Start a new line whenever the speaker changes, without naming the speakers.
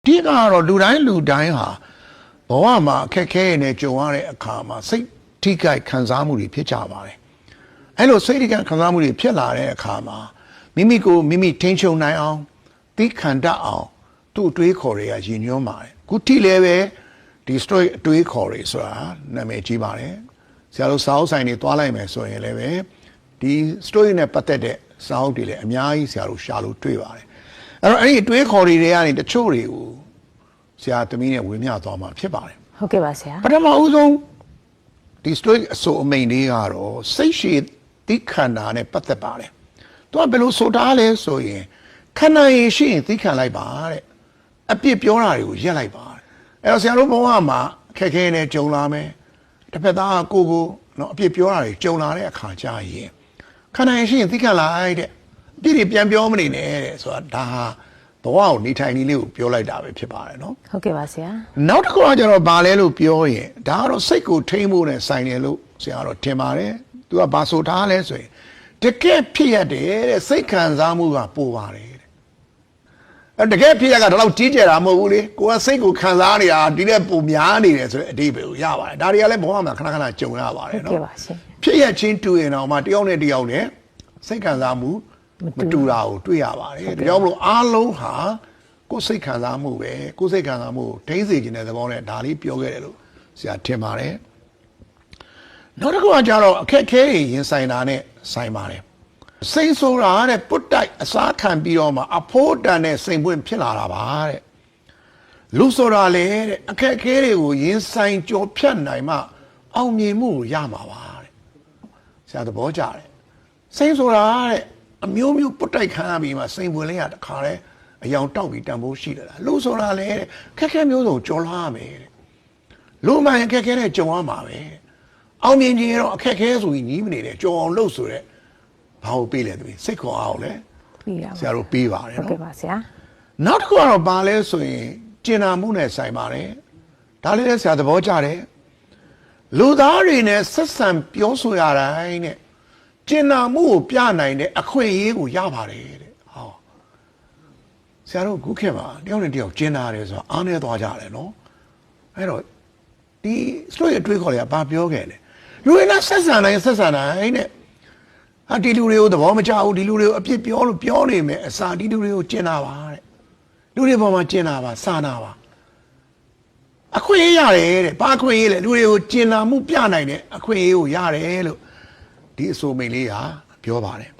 ဒီကတော့လူတိုင်းဟာဘဝမှာအခက်ခဲနေကြုံရတဲ့အခါမှာစိတ်ထိခိုက်ခံစားမှုတွေဖြစ်ကြပါတယ်အဲ့လိုစိတ်ထိခိုက်ခံစားမှုတွေဖြစ်လာတဲ့အခါမှာမိမိထိန်းချုပ်နိုင်အောင်သိခံတတ်အောင်သူ့အတွေးခေါ်တွေကရည်ညွှန်းပါတယ်ခုထိလည်းပဲဒီ story အတွေးခေါ်တွေဆိုတာနာမည်ကြီးပါတယ်ဆရာတို့စာအုပ်ဆိုင်တွေတွားလိုက်မယ်ဆိုရင်လည်းပဲဒီ story နဲ့ပတ်သက်တဲ့စာအုပ်တွေလည်းအများကြီးဆရာတို့ရှာလို့တွေ့ပါတယ်အဲ့တော့အဲ့ဒီအတွေးခေါ်တွေကနေတချို့တွေကိုဆရာသမီးနဲ့ဝေမျှသွားမှာဖြစ်ပါတယ်
ဟုတ်ကဲ့ပါဆရာ
ပထမဦးဆုံးဒီ story အဆိုအမိန်လေးကတော့စိတ်ရှည်သိခန္ဓာနဲ့ပတ်သက်ပါတယ်သူကဘယ်လိုဆိုတာလဲဆိုရင်ခန္ဓာရင်ရှိရင်သိခံလိုက်ပါတဲ့အပြစ်ပြောတာတွေကိုရက်လိုက်ပါအဲ့တော့ဆရာတို့ဘဝမှာခက်ခဲနေကြုံလာမယ်တစ်ဖက်သားကိုနော်အပြစ်ပြောတာတွေကြုံလာတဲ့အခါကျရင်ခန္ဓာရင်ရှိရင်သိခံလိုက်တဲ့အပြစ်တွေပြန်ပြောမနေနဲ့တဲ့ဆိုတာဒါဟာဘဝကိုနေထိုင်နည်းလေးကိုပြောလိုက်တာပဲဖြစ်ပါတယ်နော်
ဟုတ်ကဲ့ပါဆရာ
နောက်တစ်ခုကကျတော့ဘာလဲလို့ပြောရင်ဒါကတော့စိတ်ကိုထိန်းဖို့နဲ့ဆိုင်တယ်လို့ဆရာကတော့ထင်ပါတယ်သူကဘာဆိုထားလဲဆိုရင်တကယ်ဖြစ်ရတယ်တဲ့စိတ်ခံစားမှုကပိုပါတယ်တဲ့အဲတကယ်ဖြစ်ရကတော့ကြီးကျယ်တာမဟုတ်ဘူးလေကိုကစိတ်ကိုခံစားနေတာဒီနဲ့ပုံများနေတယ်ဆိုတဲ့အတိတ်ပဲကိုရပါတယ်ဒါတွေကလည်းဘဝမှာခဏကြုံရပါတယ်နော်
ဟုတ်ကဲ့ပါရှင်
ဖြစ်ရချင်းတူရင်တော့မှတယောက်နဲ့တယောက်နဲ့စိတ်ခံစားမှုမတူတာကိုတွေ့ရပါတယ်ဒါကြောင့်မလို့အားလုံးဟာကိုယ်စိတ်ခံစားမှုပဲကိုယ်စိတ်ခံစားမှုကိုထိန်းစေခြင်းတဲ့သဘောနဲ့ဒါလေးပြောခဲ့တယ်လို့ဆရာထင်ပါတယ်နောက်တစ်ခုကကြတော့အခက်ခဲရင်ဆိုင်တာနဲ့ဆိုင်ပါတယ်စိတ်ဆိုတာတဲ့ပုတ်တိုက်အစားခံပြီးတော့မှအဖိုးတန်တဲ့စိန်ပွင့်ဖြစ်လာတာပါတဲ့လူဆိုတာလေတဲ့အခက်ခဲတွေကိုရင်ဆိုင်ကြော်ဖြတ်နိုင်မှအောင်မြင်မှုကိုရမှာပါတဲ့ဆရာသဘောကျတယ်စိတ်ဆိုတာတဲ့အမျိုးမျိုးပုတ်တိုက်ခံရပြီးမှစိန်ပွင့်လေးရတခါလဲအယောင်တောက်ပြီးတန်ဖိုးရှိလာတာလူဆိုတာလေခက်ခဲမျိုးစုံကြော်လာရမယ်တဲ့လူမှန်ခက်ခဲတဲ့ကြုံရမှာပဲအောင်မြင်ခြင်းတော့အခက်ခဲဆိုရင်ညီးမနေတယ်ကြော်အောင်လုပ်ဆိုတဲ့ဘာလို့ပေးလဲသူစိတ်ခေါ်အောင်လဲ
ပြီးပါ
ဆရာတို့ပေးပါတယ်
နော်ဟုတ်ကဲ့ပါဆရာ
နောက်တစ်ခုကတော့ဘာလဲဆိုရင်ကျင်နာမှုနဲ့ဆိုင်ပါတယ်ဒါလေးလည်းဆရာသဘောကျတယ်လူသားတွေနဲ့ဆက်ဆံပြောဆိုရတိုင်းနဲ့ကျင်နာမှုကိုပြနိုင်တဲ့အခွင့်အရေးကိုရပါတယ်တဲ့ဟောဆရာတို့ခုခေတ်မှာတယောက်နဲ့တယောက်ကျင်နာတယ်ဆိုတာအားနေသွားကြတယ်နော်အဲ့တော့ဒီ story အတွေးခေါ်တွေကဘာပြောခဲ့လဲလူတွေနဲ့ဆက်ဆံတိုင်းနဲ့ဟာဒီလူတွေကိုသဘောမကျဘူးဒီလူတွေကိုအပြစ်ပြောလို့ပြောနေမယ်အစာဒီလူတွေကိုကျင်နာပါတဲ့လူတွေပေါ်မှာကျင်နာပါစာနာပါအခွင့်အရေးရတယ်တဲ့ဘာအခွင့်အရေးလဲလူတွေကိုကျင်နာမှုပြနိုင်တဲ့အခွင့်အရေးကိုရတယ်လို့ဒီအဆိုမိန်လေးဟာပြောပါတယ်